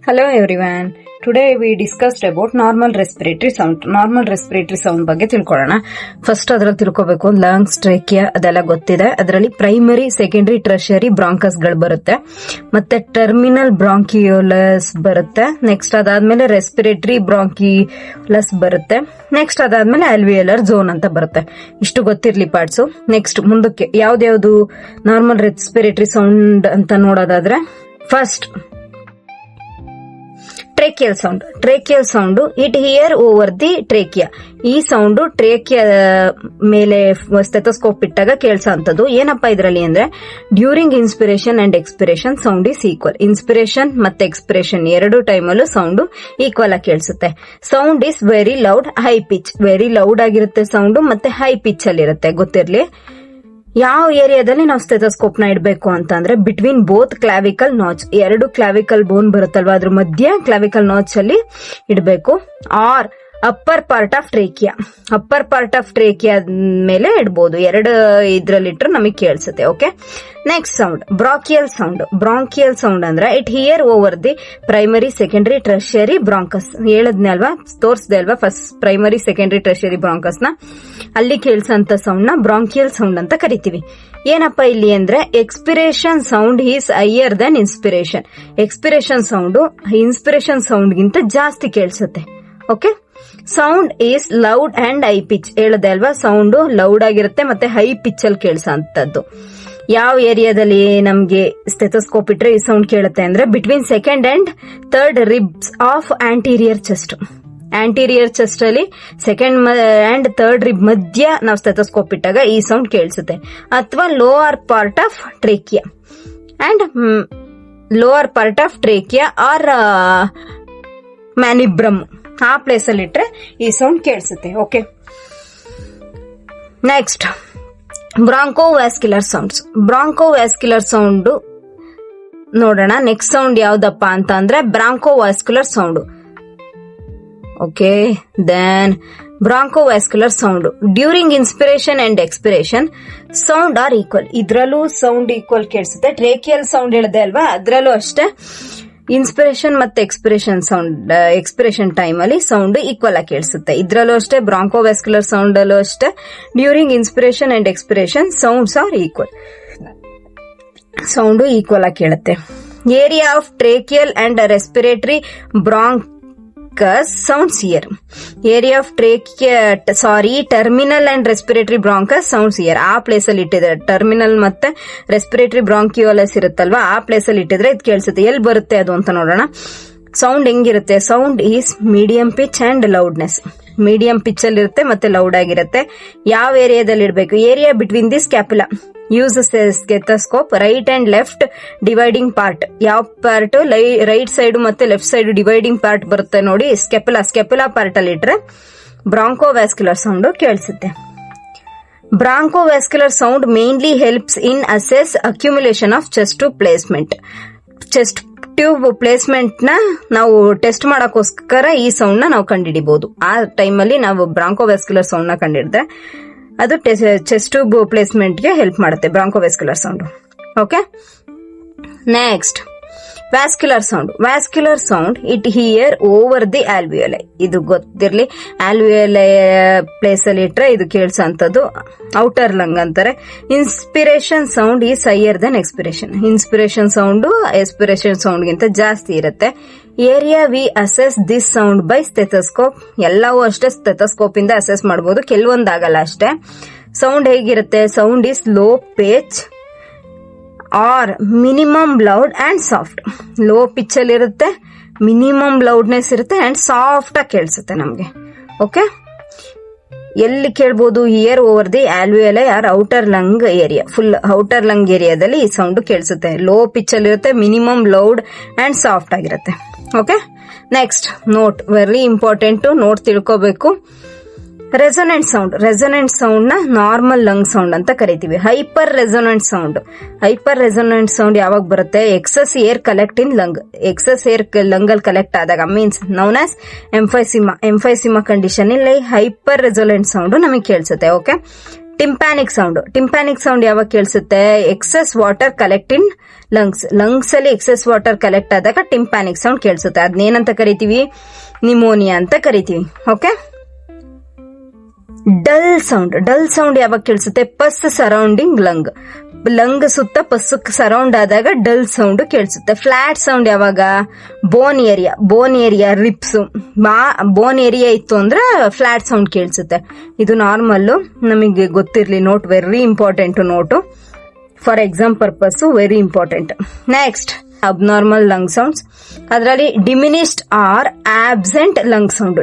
Hello everyone. Today we discussed about normal respiratory sound. Normal respiratory sound ಬಗ್ಗೆ ತಿಳ್ಕೊಳ್ಳೋಣ. First ಅದ್ರಲ್ಲಿ ತಿಳ್ಕೋಬೇಕು lungs, trachea ಅದೆಲ್ಲ ಗೊತ್ತಿದೆ. ಅದರಲ್ಲಿ ಪ್ರೈಮರಿ, ಸೆಕೆಂಡರಿ, ಟರ್ಷಿಯರಿ ಬ್ರಾಂಕಸ್ ಗಳು ಬರುತ್ತೆ. ಮತ್ತೆ ಟರ್ಮಿನಲ್ ಬ್ರಾಂಕಿಯೋಲಸ್ ಬರುತ್ತೆ. ನೆಕ್ಸ್ಟ್ ಅದಾದ್ಮೇಲೆ ರೆಸ್ಪಿರೇಟರಿ ಬ್ರಾಂಕಿಯೋಲಸ್ ಬರುತ್ತೆ. ನೆಕ್ಸ್ಟ್ ಅದಾದ್ಮೇಲೆ ಆಲ್ವಿಯೋಲರ್ ಝೋನ್ ಅಂತ ಬರುತ್ತೆ. ಇಷ್ಟು ಗೊತ್ತಿರ್ಲಿ ಪಾರ್ಟ್ಸ್. ನೆಕ್ಸ್ಟ್ ಮುಂದಕ್ಕೆ ಯಾವ್ದ್ಯಾವ್ದು ನಾರ್ಮಲ್ ರೆಸ್ಪಿರೇಟರಿ ಸೌಂಡ್ ಅಂತ ನೋಡೋದಾದ್ರೆ first tracheal sound. Tracheal sound it hear over the trachea. ಈ ಸೌಂಡ್ ಟ್ರೇಕಿಯಾ ಮೇಲೆ ಸ್ಟೆಥೋಸ್ಕೋಪ್ ಇಟ್ಟಾಗ ಕೇಳಿಸೋಂಥದ್ದು. ಏನಪ್ಪಾ ಇದರಲ್ಲಿ ಅಂದ್ರೆ during inspiration and expiration sound is equal. Inspiration ಮತ್ತೆ ಎಕ್ಸ್ಪಿರೇಷನ್ ಎರಡು ಟೈಮಲ್ಲೂ ಸೌಂಡ್ ಈಕ್ವಲ್ ಆಗಿ ಕೇಳಿಸುತ್ತೆ. Sound is very loud, high pitch. Very loud ಆಗಿರುತ್ತೆ ಸೌಂಡ್, ಮತ್ತೆ ಹೈ ಪಿಚ್ ಅಲ್ಲಿ ಇರುತ್ತೆ. ಗೊತ್ತಿರ್ಲಿ ಯಾವ ಏರಿಯಾದಲ್ಲಿ ನಾವು ಸ್ಟೆಥೋಸ್ಕೋಪ್ ನ ಇಡಬೇಕು ಅಂತಂದ್ರೆ ಬಿಟ್ವೀನ್ ಬೋತ್ ಕ್ಲಾವಿಕಲ್ ನಾಚ್. ಎರಡು ಕ್ಲಾವಿಕಲ್ ಬೋನ್ ಬರುತ್ತಲ್ವಾ, ಅದ್ರ ಮಧ್ಯೆ ಕ್ಲಾವಿಕಲ್ ನಾಚ್ ಅಲ್ಲಿ ಇಡಬೇಕು. Or upper part of trachea. Upper part of trachea ಮೇಲೆ ಇಡಬಹುದು. ಎರಡು ಇದ್ರಲ್ಲಿ ಇಟ್ರೆ ನಮಗೆ ಕೇಳಿಸುತ್ತೆ. Okay, next sound bronchial sound. Bronchial sound ಅಂದ್ರೆ it hear over the primary, secondary, tertiary bronchus. ಹೇಳದ್ನೆ ಅಲ್ವಾ, ತೋರಿಸ್ದೆ ಅಲ್ವಾ first primary, secondary, tertiary bronchus ನ. ಅಲ್ಲಿ ಕೇಳಿಸಂತ ಸೌಂಡ್ ನ ಬ್ರಾಂಕಿಯಲ್ ಸೌಂಡ್ ಅಂತ ಕರಿತೀವಿ. ಏನಪ್ಪಾ ಇಲ್ಲಿ ಅಂದ್ರೆ expiration sound is higher than inspiration. Expiration sound inspiration sound ಗಿಂತ ಜಾಸ್ತಿ ಕೇಳಿಸುತ್ತೆ. Okay, sound is loud and high pitch. ಹೇಳದೆ ಅಲ್ವಾ, ಸೌಂಡ್ ಲೌಡ್ ಆಗಿರುತ್ತೆ ಮತ್ತೆ ಹೈ ಪಿಚ್ ಅಲ್ಲಿ ಕೇಳಿಸೋಂಥದ್ದು. ಯಾವ ಏರಿಯಾದಲ್ಲಿ ನಮ್ಗೆ ಸ್ಟೆಥೋಸ್ಕೋಪ್ ಇಟ್ರೆ ಈ ಸೌಂಡ್ ಕೇಳುತ್ತೆ ಅಂದ್ರೆ between second and third ribs of anterior chest. Anterior chest ಅಲ್ಲಿ ಸೆಕೆಂಡ್ ಅಂಡ್ ಥರ್ಡ್ ರಿಬ್ ಮಧ್ಯ ನಾವು ಸ್ಟೆಥೋಸ್ಕೋಪ್ ಇಟ್ಟಾಗ ಈ ಸೌಂಡ್ ಕೇಳಿಸುತ್ತೆ. ಅಥವಾ lower part of trachea and lower part of trachea or manubrium, ಆ ಪ್ಲೇಸ್ ಅಲ್ಲಿ ಇಟ್ರೆ ಈ ಸೌಂಡ್ ಕೇಳಿಸುತ್ತೆ. Okay, next bronchovascular sounds. Bronchovascular sound ನೋಡೋಣ. ನೆಕ್ಸ್ಟ್ ಸೌಂಡ್ ಯಾವ್ದಪ್ಪ ಅಂತ ಅಂದ್ರೆ bronchovascular sound. Okay, then bronchovascular sound during inspiration and expiration sound are equal. ಇದ್ರಲ್ಲೂ sound equal ಕೇಳಿಸುತ್ತೆ. ಟ್ರೇಕಿಯಲ್ ಸೌಂಡ್ ಹೇಳಿದೆ ಅಲ್ವಾ, ಅದ್ರಲ್ಲೂ ಅಷ್ಟೇ ಇನ್ಸ್ಪಿರೇಷನ್ ಮತ್ತೆ ಎಕ್ಸ್ಪಿರೇಷನ್ ಸೌಂಡ್, ಎಕ್ಸ್ಪಿರೇಷನ್ ಟೈಮ್ ಅಲ್ಲಿ ಸೌಂಡ್ ಈಕ್ವಲ್ ಆಗಿ ಕೇಳಿಸುತ್ತೆ. ಇದ್ರಲ್ಲೂ ಅಷ್ಟೇ ಬ್ರಾಂಕೋವ್ಯಾಸ್ಕ್ಯುಲರ್ ಸೌಂಡ್ ಅಲ್ಲೂ ಅಷ್ಟೇ during inspiration and expiration sounds are equal. Sound equal ಆಗಿ ಕೇಳುತ್ತೆ. Area of tracheal and respiratory bronchus sounds here. Area of terminal and respiratory bronchus sounds here. ಆ ಪ್ಲೇಸ್ ಅಲ್ಲಿ ಇಟ್ಟಿದ್ರೆ ಟರ್ಮಿನಲ್ ಮತ್ತೆ ರೆಸ್ಪಿರೇಟರಿ ಬ್ರಾಂಕಿಯೋಲಸ್ ಇರುತ್ತಲ್ವಾ, ಆ ಪ್ಲೇಸ್ ಅಲ್ಲಿ ಇಟ್ಟಿದ್ರೆ ಇದು ಕೇಳಿಸುತ್ತೆ. ಎಲ್ಲಿ ಬರುತ್ತೆ ಅದು ಅಂತ ನೋಡೋಣ. ಸೌಂಡ್ ಹೆಂಗಿರುತ್ತೆ? Sound is medium pitch and loudness. Medium pitch ಅಲ್ಲಿ ಇರುತ್ತೆ ಮತ್ತೆ ಲೌಡ್ ಆಗಿರುತ್ತೆ. ಯಾವ ಏರಿಯಾದಲ್ಲಿ ಇಡಬೇಕು? Area between the scapula. Use stethoscope right and left dividing part. ಯಾವ ಪಾರ್ಟ್? ರೈಟ್ ಸೈಡ್ ಮತ್ತೆ ಲೆಫ್ಟ್ ಸೈಡ್ ಡಿವೈಡಿಂಗ್ ಪಾರ್ಟ್ ಬರುತ್ತೆ ನೋಡಿ, ಸ್ಕೆಪುಲಾ ಪಾರ್ಟ್ ಅಲ್ಲಿ ಇಟ್ರೆ ಬ್ರಾಂಕೋವ್ಯಾಸ್ಕ್ಯುಲರ್ ಸೌಂಡ್ ಕೇಳಿಸುತ್ತೆ. Bronchovascular sound mainly helps in assess accumulation of chest tube placement. Chest tube placement ನ ನಾವು test ಮಾಡಕ್ಕೋಸ್ಕರ ಈ ಸೌಂಡ್ ನ ನಾವು ಕಂಡುಹಿಡಿಬಹುದು. ಆ ಟೈಮಲ್ಲಿ ನಾವು ಬ್ರಾಂಕೋವ್ಯಾಸ್ಕ್ಯುಲರ್ ಸೌಂಡ್ ನ ಕಂಡುಹಿಡಿದ್ರೆ ಅದು ಚೆಸ್ಟ್ ಟ್ಯೂಬ್ ಪ್ಲೇಸ್ಮೆಂಟ್ ಗೆ ಹೆಲ್ಪ್ ಮಾಡುತ್ತೆ bronchovascular sound. Okay, next vascular sound. Vascular sound it hear over the alveoli. ಇದು ಗೊತ್ತಿರ್ಲಿ, ಆಲ್ವಿಯೋಲೈ ಪ್ಲೇಸ್ ಅಲ್ಲಿ ಇಟ್ರೆ ಇದು ಕೇಳಿಸೋಂಥದ್ದು ಔಟರ್ ಲಂಗ್ ಅಂತಾರೆ. Inspiration sound is higher than expiration. Inspiration sound expiration sound ಗಿಂತ ಜಾಸ್ತಿ ಇರುತ್ತೆ. Area we assess this sound by stethoscope. ಎಲ್ಲವೂ ಅಷ್ಟೇ ಸ್ಟೆಥೋಸ್ಕೋಪ್ ಇಂದ ಅಸೆಸ್ ಮಾಡಬಹುದು, ಕೆಲವೊಂದಾಗಲ್ಲ ಅಷ್ಟೇ. ಸೌಂಡ್ ಹೇಗಿರುತ್ತೆ? Sound is low pitch or minimum loud and soft. Low pitch ಅಲ್ಲಿ ಇರುತ್ತೆ, ಮಿನಿಮಮ್ ಲೌಡ್ನೆಸ್ ಇರುತ್ತೆ ಅಂಡ್ ಸಾಫ್ಟ್ ಆಗಿ ಕೇಳಿಸುತ್ತೆ ನಮ್ಗೆ. ಓಕೆ, ಎಲ್ಲಿ ಕೇಳಬಹುದು? Hear over the alveoli or outer lung area. Full outer lung ಏರಿಯಾದಲ್ಲಿ ಈ ಸೌಂಡ್ ಕೇಳಿಸುತ್ತೆ. ಲೋ ಪಿಚ್ ಅಲ್ಲಿ ಇರುತ್ತೆ, ಮಿನಿಮಮ್ ಲೌಡ್ ಅಂಡ್ ಸಾಫ್ಟ್ ಆಗಿರುತ್ತೆ. Okay, next note, very important, note ತಿಳ್ಕೋಬೇಕು. Resonant sound. ರೆಸೊನೆಂಟ್ ಸೌಂಡ್ ನ ನಾರ್ಮಲ್ ಲಂಗ್ ಸೌಂಡ್ ಅಂತ ಕರಿತೀವಿ. Hyper resonant sound. Hyper resonant sound ಯಾವಾಗ ಬರುತ್ತೆ? Excess air collect in lung. Excess air lung ಅಲ್ಲಿ collect ಆದಾಗ means known as emphysema condition ಇಲ್ಲಿ hyper resonant sound ನಮಗೆ ಕೇಳಿಸುತ್ತೆ. ಓಕೆ, ಟಿಂಪ್ಯಾನಿಕ್ ಸೌಂಡ್ ಯಾವಾಗ ಕೇಳಿಸುತ್ತೆ? Excess water collect in lungs ಅಲ್ಲಿ ಎಕ್ಸೆಸ್ ವಾಟರ್ ಕಲೆಕ್ಟ್ ಆದಾಗ ಟಿಂಪ್ಯಾನಿಕ್ ಸೌಂಡ್ ಕೇಳಿಸುತ್ತೆ. ಅದನ್ನೇನಂತ ಕರಿತೀವಿ? ನಿಮೋನಿಯಾ ಅಂತ ಕರಿತೀವಿ. ಓಕೆ. ಡಲ್ ಸೌಂಡ್ ಯಾವಾಗ ಕೇಳಿಸುತ್ತೆ? ಪಸ್ ಸರೌಂಡಿಂಗ್ ಲಂಗ್ ಸುತ್ತ ಪಸ್ಸು ಸರೌಂಡ್ ಆದಾಗ ಡಲ್ ಸೌಂಡ್ ಕೇಳಿಸುತ್ತೆ. ಫ್ಲಾಟ್ ಸೌಂಡ್ ಯಾವಾಗ? Bone area ribs bone area ಇತ್ತು ಅಂದ್ರೆ ಫ್ಲಾಟ್ ಸೌಂಡ್ ಕೇಳಿಸುತ್ತೆ. ಇದು ನಾರ್ಮಲ್, ನಮಗೆ ಗೊತ್ತಿರ್ಲಿ. Note very important note, for exam purpose very important. Next abnormal lung sounds. ಅದರಲ್ಲಿ diminished or absent lung sound.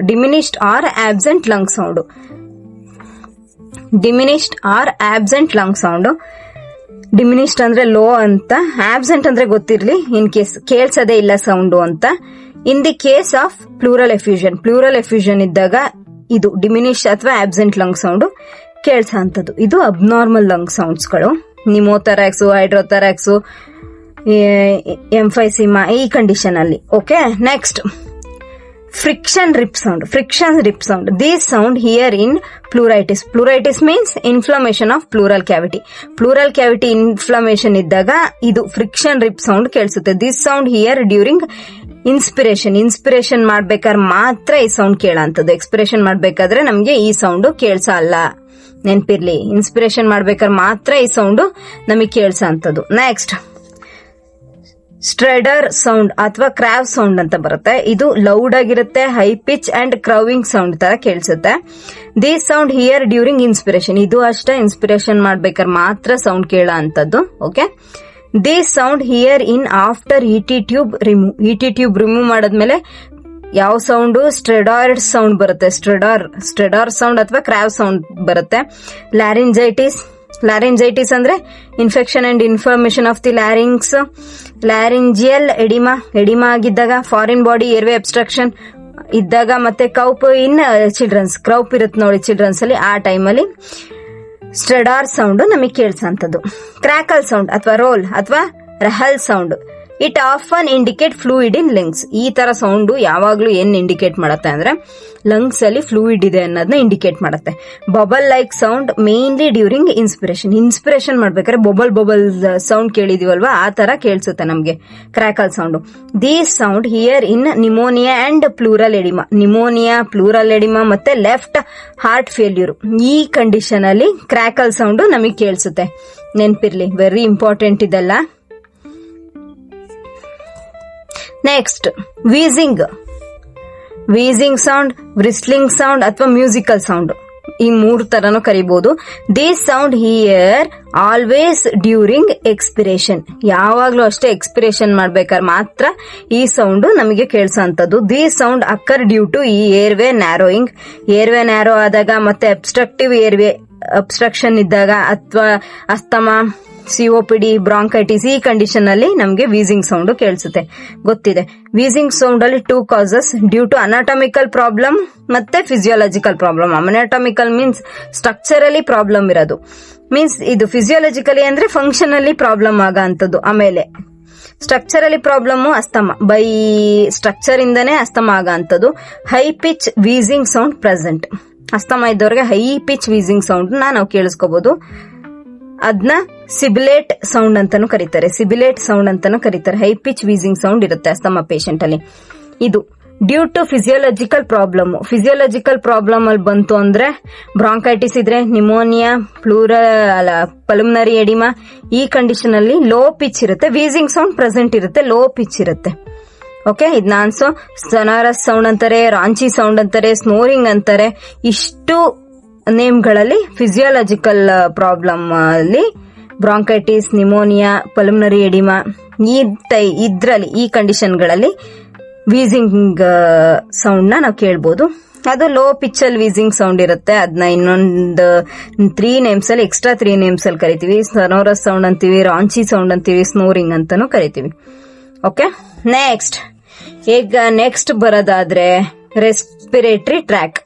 Diminished ಅಂದ್ರೆ ಲೋ ಅಂತ, ಆಬ್ಸೆಂಟ್ ಅಂದ್ರೆ ಗೊತ್ತಿರ್ಲಿ, ಇನ್ ಕೇಸ್ ಕೇಳ್ಸದೇ ಇಲ್ಲ ಸೌಂಡು ಅಂತ. In the case of pleural effusion ಇದ್ದಾಗ ಇದು ಡಿಮಿನಿಶ್ ಅಥವಾ ಆಬ್ಸೆಂಟ್ ಲಂಗ್ ಸೌಂಡ್ ಕೇಳ್ಸಂತದ್ದು. ಇದು ಅಬ್ನಾರ್ಮಲ್ ಲಂಗ್ ಸೌಂಡ್ಸ್ಗಳು. ನಿಮೋಥರಾಕ್ಸು, ಹೈಡ್ರೋಥರಾಕ್ಸು, ಎಂಫೈಸಿಮಾ ಈ ಕಂಡೀಷನ್ ಅಲ್ಲಿ. Okay. Next friction rub sound. This sound hear in pleuritis means inflammation of pleural cavity inflammation ಇದ್ದಾಗ ಇದು ಫ್ರಿಕ್ಷನ್ ರಿಪ್ ಸೌಂಡ್ ಕೇಳಿಸುತ್ತೆ. This sound hear during inspiration ಮಾಡ್ಬೇಕಾದ್ರೆ ಮಾತ್ರ ಈ ಸೌಂಡ್ ಕೇಳಂತದ್ದು. ಎಕ್ಸ್ಪಿರೇಷನ್ ಮಾಡ್ಬೇಕಾದ್ರೆ ನಮ್ಗೆ ಈ ಸೌಂಡ್ ಕೇಳ್ಸಲ್ಲ, ನೆನ್ಪಿರ್ಲಿ. ಇನ್ಸ್ಪಿರೇಷನ್ ಮಾಡ್ಬೇಕಾದ್ರೆ ಮಾತ್ರ ಈ ಸೌಂಡ್ ನಮಗೆ ಕೇಳ್ಸಂತದ್ದು. ನೆಕ್ಸ್ಟ್ ಸ್ಟ್ರೆಡರ್ ಸೌಂಡ್ ಅಥವಾ ಕ್ರಾವ್ ಸೌಂಡ್ ಅಂತ ಬರುತ್ತೆ. ಇದು ಲೌಡ್ ಆಗಿರುತ್ತೆ, high pitch and crowing sound ತರ ಕೇಳಿಸುತ್ತೆ. This sound hear during inspiration. ಇದು ಅಷ್ಟೇ, ಇನ್ಸ್ಪಿರೇಷನ್ ಮಾಡ್ಬೇಕಾದ್ರೆ ಮಾತ್ರ ಸೌಂಡ್ ಕೇಳೋ ಅಂತದ್ದು. Okay. This sound hear in after ET tube remove ಮಾಡಾದ್ಮೇಲೆ ಯಾವ ಸೌಂಡ್? ಸ್ಟ್ರೆಡಾಯ್ಡ್ ಸೌಂಡ್ ಬರುತ್ತೆ. ಸ್ಟ್ರೆಡಾರ್ ಸೌಂಡ್ ಅಥವಾ ಕ್ರಾವ್ ಸೌಂಡ್ ಬರುತ್ತೆ. ಲ್ಯಾರಿಂಜೈಟಿಸ್ ಅಂದ್ರೆ infection and information of the larynx. Laryngeal edema ಆಗಿದ್ದಾಗ, ಫಾರಿನ್ ಬಾಡಿ ಏರ್ವೇ ಅಬ್ಸ್ಟ್ರಕ್ಷನ್ ಇದ್ದಾಗ, ಮತ್ತೆ ಕೌಪ್ ಇನ್ ಚಿಲ್ಡ್ರನ್ಸ್, ಕ್ರೌಪ್ ಇರುತ್ತೆ ನೋಡಿ ಚಿಲ್ಡ್ರನ್ಸ್ ಅಲ್ಲಿ, ಆ ಟೈಮಲ್ಲಿ ಸ್ಟ್ರೆಡಾರ್ ಸೌಂಡ್ ನಮಗೆ ಕೇಳಿಸಂತದ್ದು. ಕ್ರಾಕಲ್ ಸೌಂಡ್ ಅಥವಾ ರೋಲ್ ಅಥವಾ rale sound. It often indicate fluid in lungs. ಈ ತರ ಸೌಂಡ್ ಯಾವಾಗ್ಲೂ ಏನ್ ಇಂಡಿಕೇಟ್ ಮಾಡುತ್ತೆ ಅಂದ್ರೆ ಲಂಗ್ಸ್ ಅಲ್ಲಿ ಫ್ಲೂಯಿಡ್ ಇದೆ ಅನ್ನೋದನ್ನ ಇಂಡಿಕೇಟ್ ಮಾಡುತ್ತೆ. Bubble like sound mainly during inspiration ಮಾಡ್ಬೇಕಾದ್ರೆ ಬಬಲ್ ಸೌಂಡ್ ಕೇಳಿದೀವಲ್ವಾ, ಆ ತರ ಕೇಳಿಸುತ್ತೆ ನಮ್ಗೆ crackle sound. These sound hear in pneumonia and pleural edema ಮತ್ತೆ ಲೆಫ್ಟ್ ಹಾರ್ಟ್ ಫೇಲ್ಯೂರ್. ಈ ಕಂಡೀಷನ್ ಅಲ್ಲಿ ಕ್ರಾಕಲ್ ಸೌಂಡ್ ನಮಗೆ ಕೇಳಿಸುತ್ತೆ. ನೆನ್ಪಿರ್ಲಿ, ವೆರಿ ಇಂಪಾರ್ಟೆಂಟ್ ಇದೆಲ್ಲ. Next wheezing sound, whistling sound ಅಥವಾ ಮ್ಯೂಸಿಕಲ್ ಸೌಂಡ್, ಈ 3 ತರನು ಕರಿಬಹುದು. This sound hear always during expiration. ಯಾವಾಗ್ಲೂ ಅಷ್ಟೇ ಎಕ್ಸ್ಪಿರೇಷನ್ ಮಾಡ್ಬೇಕಾದ್ರೆ ಮಾತ್ರ ಈ ಸೌಂಡ್ ನಮಗೆ ಕೇಳಿಸೋಂಥದ್ದು. ದಿಸ್ ಸೌಂಡ್ ಅಕ್ಕರ್ ಡ್ಯೂ ಟು ಈ ಏರ್ವೇ ನ್ಯಾರೋ ಆದಾಗ, ಮತ್ತೆ ಅಬ್ಸ್ಟ್ರಕ್ಟಿವ್ ಏರ್ವೇ ಅಬ್ಸ್ಟ್ರಕ್ಷನ್ ಇದ್ದಾಗ, ಅಥವಾ ಅಸ್ತಮಾ, ಸಿಒಪಿಡಿ, ಬ್ರಾಂಕೈಟಿಸ್ ಈ ಕಂಡೀಷನ್ ಅಲ್ಲಿ ನಮಗೆ ವೀಸಿಂಗ್ ಸೌಂಡ್ ಕೇಳಿಸುತ್ತೆ. ಗೊತ್ತಿದೆ. ವೀಸಿಂಗ್ ಸೌಂಡ್ ಅಲ್ಲಿ 2 causes, due to anatomical problem ಮತ್ತೆ physiological problem. Anatomical means structurally problem ಇರೋದು, ಮೀನ್ಸ್ ಇದು ಫಿಸಿಯಾಲಜಿಕಲಿ ಅಂದ್ರೆ ಫಂಕ್ಷನಲಿ ಪ್ರಾಬ್ಲಮ್ ಆಗಂತದ್ದು. ಆಮೇಲೆ structurally problem asthma, by structure ಇಂದನೇ ಅಸ್ತಮಾ ಆಗಂತದ್ದು. High pitch wheezing sound present. Asthma ಇದ್ದವ್ರಿಗೆ ಹೈ ಪಿಚ್ ವೀಸಿಂಗ್ ಸೌಂಡ್ ನಾವು ಕೇಳಿಸ್ಕೋಬಹುದು. ಅದನ್ನ ಸಿಬಿಲೇಟ್ ಸೌಂಡ್ ಅಂತಾನು ಕರೀತಾರೆ. ಹೈ ಪಿಚ್ ವೀಸಿಂಗ್ ಸೌಂಡ್ ಇರುತ್ತೆ ಅಸ್ತಮಾ ಪೇಷಂಟ್ ಅಲ್ಲಿ. ಇದು ಡ್ಯೂ ಟು ಫಿಸಿಯಾಲಜಿಕಲ್ ಪ್ರಾಬ್ಲಮ್ ಅಲ್ಲಿ ಬಂತು ಅಂದ್ರೆ, ಬ್ರಾಂಕೈಟಿಸ್ ಇದ್ರೆ, ನಿಮೋನಿಯಾ, ಪಲ್ಮನರಿ ಎಡಿಮಾ ಈ ಕಂಡೀಷನ್ ಅಲ್ಲಿ ಲೋ ಪಿಚ್ ಇರುತ್ತೆ, ವೀಸಿಂಗ್ ಸೌಂಡ್ ಪ್ರೆಸೆಂಟ್ ಇರುತ್ತೆ, ಲೋ ಪಿಚ್ ಇರುತ್ತೆ. ಓಕೆ. ಇದನ್ನ ಸೊನಾರಸ್ ಸೌಂಡ್ ಅಂತಾರೆ, ರಾಂಚಿ ಸೌಂಡ್ ಅಂತಾರೆ, ಸ್ನೋರಿಂಗ್ ಅಂತಾರೆ. ಇಷ್ಟು ನೇಮ್ಗಳಲ್ಲಿ ಫಿಸಿಯಾಲಜಿಕಲ್ ಪ್ರಾಬ್ಲಮ್ ಅಲ್ಲಿ ಬ್ರಾಂಕೈಟಿಸ್, ನಿಮೋನಿಯಾ, ಪಲ್ಮನರಿ ಎಡಿಮಾ ಇದ್ರಲ್ಲಿ ಈ ಕಂಡೀಷನ್ಗಳಲ್ಲಿ ವೀಸಿಂಗ್ ಸೌಂಡ್ ನಾವು ಕೇಳ್ಬೋದು. ಅದು ಲೋ ಪಿಚ್ ಅಲ್ಲಿ ವೀಸಿಂಗ್ ಸೌಂಡ್ ಇರುತ್ತೆ. ಅದನ್ನ ಇನ್ನೊಂದು 3 ನೇಮ್ಸ್ ಅಲ್ಲಿ, ಎಕ್ಸ್ಟ್ರಾ 3 ನೇಮ್ಸ್ ಅಲ್ಲಿ ಕರಿತೀವಿ. ಸೊನೋರಸ್ ಸೌಂಡ್ ಅಂತೀವಿ, ರಾಂಚಿ ಸೌಂಡ್ ಅಂತೀವಿ, ಸ್ನೋರಿಂಗ್ ಅಂತಾನು ಕರಿತೀವಿ. ಓಕೆ. ನೆಕ್ಸ್ಟ್ ಬರೋದಾದ್ರೆ ರೆಸ್ಪಿರೇಟರಿ ಟ್ರ್ಯಾಕ್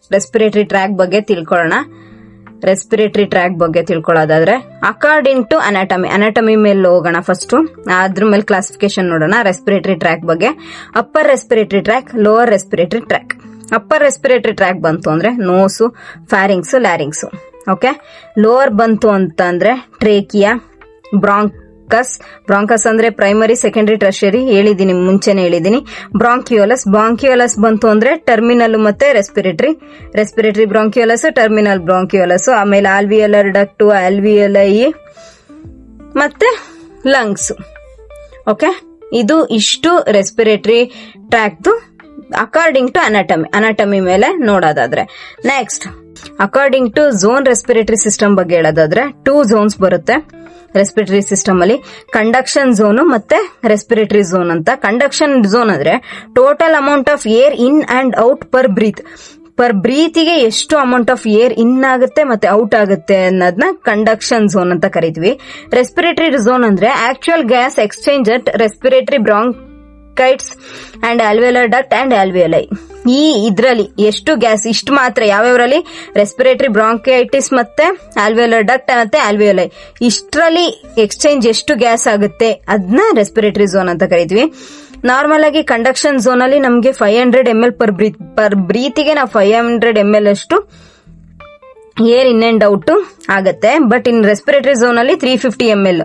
ಬಗ್ಗೆ ತಿಳ್ಕೊಳ್ಳೋದಾದ್ರೆ ಅಕಾರ್ಡಿಂಗ್ ಟು ಅನಾಟಮಿ ಮೇಲೆ ಹೋಗೋಣ. ಫಸ್ಟ್ ಅದ್ರ ಮೇಲೆ ಕ್ಲಾಸಿಫಿಕೇಶನ್ ನೋಡೋಣ. ರೆಸ್ಪಿರೇಟರಿ ಟ್ರ್ಯಾಕ್ ಬಗ್ಗೆ upper respiratory track, lower respiratory track. Upper respiratory track ಬಂತು ಅಂದ್ರೆ nose, pharynx, larynx. Okay. Lower ಬಂತು ಅಂತ ಅಂದ್ರೆ ಟ್ರೇಕಿಯಾ, ಬ್ರಾಂಕಸ್ ಅಂದ್ರೆ ಪ್ರೈಮರಿ, ಸೆಕೆಂಡರಿ, ಟರ್ಷರಿ ಹೇಳಿದೀನಿ, ಮುಂಚೆನೆ ಹೇಳಿದೀನಿ. ಬ್ರಾಂಕ್ಯೂಲಸ್ ಬಂತು ಅಂದ್ರೆ ಟರ್ಮಿನಲ್ ಮತ್ತೆ ರೆಸ್ಪಿರೇಟರಿ ಬ್ರಾಂಕ್ಯೂಲಸ್, ಟರ್ಮಿನಲ್ ಬ್ರಾಂಕ್ಯೂಲಸ್. ಆಮೇಲೆ ಆಲ್ವಿಯಲರ್ ಡಕ್ಟು, ಆಲ್ವಿಯಲೈ ಮತ್ತೆ ಲಂಗ್ಸ್. ಓಕೆ, ಇದು ಇಷ್ಟು respiratory tract according to anatomy ಮೇಲೆ ನೋಡೋದಾದ್ರೆ. Next, according to zone respiratory system ಬಗ್ಗೆ ಹೇಳೋದಾದ್ರೆ 2 ಝೋನ್ಸ್ ಬರುತ್ತೆ ರೆಸ್ಪಿರೇಟರಿ ಸಿಸ್ಟಮ್ ಅಲ್ಲಿ, ಕಂಡಕ್ಷನ್ ಝೋನ್ ಮತ್ತೆ ರೆಸ್ಪಿರೇಟರಿ ಝೋನ್ ಅಂತ. ಕಂಡಕ್ಷನ್ ಝೋನ್ ಅಂದ್ರೆ total amount of air in and out per ಬ್ರೀತಿಗೆ ಎಷ್ಟು ಅಮೌಂಟ್ ಆಫ್ ಏರ್ ಇನ್ ಆಗುತ್ತೆ ಮತ್ತೆ ಔಟ್ ಆಗುತ್ತೆ ಅನ್ನೋದನ್ನ ಕಂಡಕ್ಷನ್ ಝೋನ್ ಅಂತ ಕರಿತೀವಿ. ರೆಸ್ಪಿರೇಟರಿ ಝೋನ್ ಅಂದ್ರೆ actual gas exchange at respiratory bronchioles and alveolar duct and alveoli. ಇದ್ರಲ್ಲಿ ಎಷ್ಟು ಗ್ಯಾಸ್, ಇಷ್ಟು ಮಾತ್ರ ಯಾವ್ಯಾವ್ರಲ್ಲಿ, ರೆಸ್ಪಿರೇಟರಿ ಬ್ರಾಂಕೈಟಿಸ್ ಮತ್ತೆ ಆಲ್ವಿಯಲರ್ ಡಕ್ಟ್ ಮತ್ತೆ ಆಲ್ವಿಯಲೈ, ಇಷ್ಟರಲ್ಲಿ ಎಕ್ಸ್ಚೇಂಜ್ ಎಷ್ಟು ಗ್ಯಾಸ್ ಆಗುತ್ತೆ ಅದನ್ನ ರೆಸ್ಪಿರೇಟರಿ ಝೋನ್ ಅಂತ ಕರಿತೀವಿ. ನಾರ್ಮಲ್ ಆಗಿ ಕಂಡಕ್ಷನ್ ಝೋನ್ ಅಲ್ಲಿ ನಮಗೆ 500 ml ಪರ್ ಬ್ರೀತಿಗೆ ನಾವು 500 ml ಅಷ್ಟು ಏರ್ ಇನ್ ಅಂಡ್ ಔಟ್ ಆಗತ್ತೆ. ಬಟ್ ಇನ್ ರೆಸ್ಪಿರೇಟರಿ ಝೋನ್ ಅಲ್ಲಿ 350 ml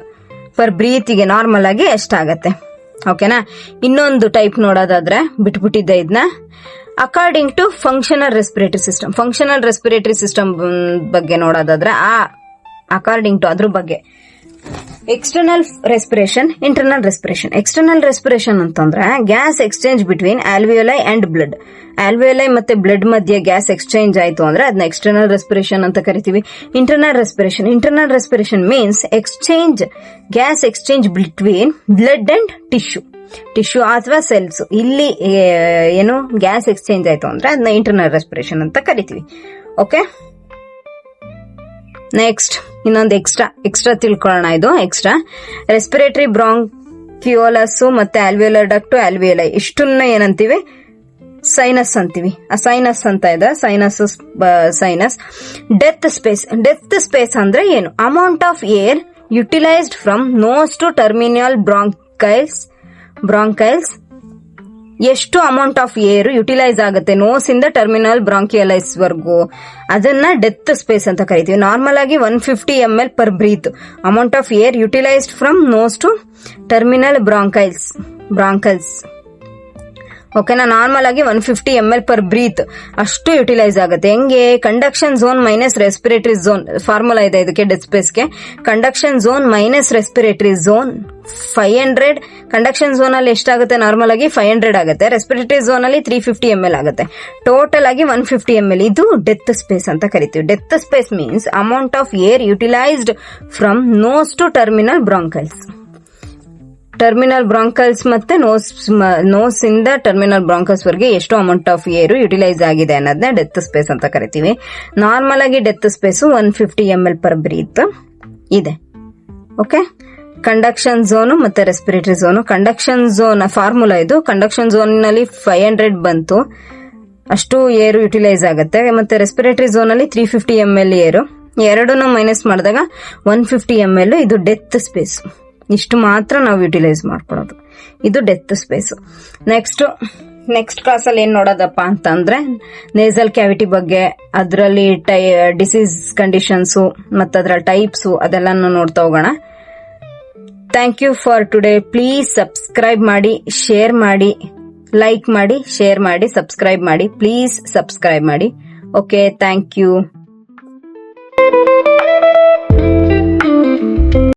ಪರ್ ಬ್ರೀತಿಗೆ ನಾರ್ಮಲ್ ಆಗಿ ಎಷ್ಟಾಗತ್ತೆ. ಓಕೆನಾ. ಇನ್ನೊಂದು ಟೈಪ್ ನೋಡೋದಾದ್ರೆ ಬಿಟ್ಬಿಟ್ಟಿದ್ದೆ ಇದನ್ನ. According to functional respiratory system ಬಗ್ಗೆ ನೋಡೋದಾದ್ರೆ ಅಕಾರ್ಡಿಂಗ್ ಟು ಅದ್ರ ಬಗ್ಗೆ external respiration, internal respiration. External respiration ಅಂತಂದ್ರೆ gas exchange between alveoli and blood. Alveoli ಮತ್ತೆ ಬ್ಲಡ್ ಮಧ್ಯೆ ಗ್ಯಾಸ್ ಎಕ್ಸ್ಚೇಂಜ್ ಆಯ್ತು ಅಂದ್ರೆ ಅದನ್ನ ಎಕ್ಸ್ಟರ್ನಲ್ ರೆಸ್ಪಿರೇಷನ್ ಅಂತ ಕರಿತೀವಿ. Internal respiration means gas exchange between blood and tissue ಅಥವಾ ಸೆಲ್ಸ್. ಇಲ್ಲಿ ಏನು ಗ್ಯಾಸ್ ಎಕ್ಸ್ಚೇಂಜ್ ಆಯ್ತು ಅಂದ್ರೆ ಅದನ್ನ ಇಂಟರ್ನಲ್ ರೆಸ್ಪಿರೇಷನ್ ಅಂತ ಕರಿತೀವಿ. ಓಕೆ. ನೆಕ್ಸ್ಟ್ ಇನ್ನೊಂದು ಎಕ್ಸ್ಟ್ರಾ ತಿಳ್ಕೊಳ್ಳೋಣ. ಇದು ಎಕ್ಸ್ಟ್ರಾ ರೆಸ್ಪಿರೇಟರಿ ಬ್ರಾಂಕ್ಯೂಲಸ್ ಮತ್ತೆ ಆಲ್ವಿಯೋಲರ್ ಡಕ್ಟು, ಆಲ್ವಿಯಲೈ ಇಷ್ಟನ್ನ ಏನಂತೀವಿ, ಸೈನಸ್ ಅಂತೀವಿ. ಆ ಸೈನಸ್ ಅಂತ ಇದೆ, ಸೈನಸ್. ಡೆತ್ ಸ್ಪೇಸ್ ಅಂದ್ರೆ ಏನು, amount of air utilised from nose to terminal bronchioles ಎಷ್ಟು ಅಮೌಂಟ್ ಆಫ್ ಏರ್ ಯುಟಿಲೈಸ್ ಆಗುತ್ತೆ ನೋಸ್ ಇಂದ ಟರ್ಮಿನಲ್ ಬ್ರಾಂಕಿಯಲೈಸ್ ವರ್ಗು, ಅದನ್ನ ಡೆತ್ ಸ್ಪೇಸ್ ಅಂತ ಕರಿತೀವಿ. ನಾರ್ಮಲ್ ಆಗಿ 150 ml per breath amount of air utilised from nose to terminal bronchioles. ಓಕೆನಾ. Normal ಆಗಿ 150 ml ಪರ್ ಬ್ರೀತ್ ಅಷ್ಟು ಯುಟಿಲೈಸ್ ಆಗುತ್ತೆ. ಹೆಂಗೆ, conduction zone minus respiratory zone formula ಇದೆ ಇದಕ್ಕೆ ಡೆತ್ ಸ್ಪೇಸ್ಗೆ. Conduction zone minus respiratory zone 500. Conduction zone ಅಲ್ಲಿ ಎಷ್ಟಾಗುತ್ತೆ, ನಾರ್ಮಲ್ ಆಗಿ 500 ಆಗುತ್ತೆ. ರೆಸ್ಪಿರೇಟರಿ ಝೋನ್ ಅಲ್ಲಿ 350 ml ಆಗುತ್ತೆ. ಟೋಟಲ್ ಆಗಿ 150 ml. ಇದು ಡೆತ್ ಸ್ಪೇಸ್ ಅಂತ ಕರಿತೀವಿ. Dead space means amount of air utilised from nose to terminal bronchioles ಮತ್ತೆ ನೋಸ್ ಇಂದ ಟರ್ಮಿನಲ್ ಬ್ರಾಂಕಸ್ ವರೆಗೆ ಎಷ್ಟು ಅಮೌಂಟ್ ಆಫ್ ಏರು ಯುಟಿಲೈಸ್ ಆಗಿದೆ ಅನ್ನೋದನ್ನ ಡೆತ್ ಸ್ಪೇಸ್ ಅಂತ ಕರಿತೀವಿ. ನಾರ್ಮಲ್ ಆಗಿ dead space 150 ml per breath ಇದೆ. ಓಕೆ. ಕಂಡಕ್ಷನ್ ಝೋನ್ ಮತ್ತೆ respiratory zone. Conduction zone formula ಇದು. ಕಂಡಕ್ಷನ್ ಝೋನ್ ನಲ್ಲಿ 500 ಬಂತು, ಅಷ್ಟು ಏರು ಯುಟಿಲೈಸ್ ಆಗುತ್ತೆ. ಮತ್ತೆ ರೆಸ್ಪಿರೇಟರಿ ಝೋನ್ ಅಲ್ಲಿ 350 ml ಏರು, ಎರಡನ್ನು ಮೈನಸ್ ಮಾಡಿದಾಗ 150 ml. ಇದು ಡೆತ್ ಸ್ಪೇಸ್. ಇಷ್ಟು ಮಾತ್ರ ನಾವು ಯುಟಿಲೈಸ್ ಮಾಡ್ಕೊಳ್ಳೋದು. ಇದು ಡೆತ್ ಸ್ಪೇಸ್. ನೆಕ್ಸ್ಟ್ ಕ್ಲಾಸ್ ಅಲ್ಲಿ ಏನ್ ನೋಡೋದಪ್ಪ ಅಂತಂದ್ರೆ ನೇಸಲ್ ಕ್ಯಾವಿಟಿ ಬಗ್ಗೆ, ಅದರಲ್ಲಿ ಡಿಸೀಸ್ ಕಂಡೀಷನ್ಸು ಮತ್ತೆ ಅದರ ಟೈಪ್ಸು ಅದೆಲ್ಲಾನು ನೋಡ್ತಾ ಹೋಗೋಣ. Thank you for today. Please subscribe ಮಾಡಿ, ಶೇರ್ ಮಾಡಿ, ಲೈಕ್ ಮಾಡಿ, ಶೇರ್ ಮಾಡಿ, ಸಬ್ಸ್ಕ್ರೈಬ್ ಮಾಡಿ. ಪ್ಲೀಸ್ ಸಬ್ಸ್ಕ್ರೈಬ್ ಮಾಡಿ. Okay, thank you.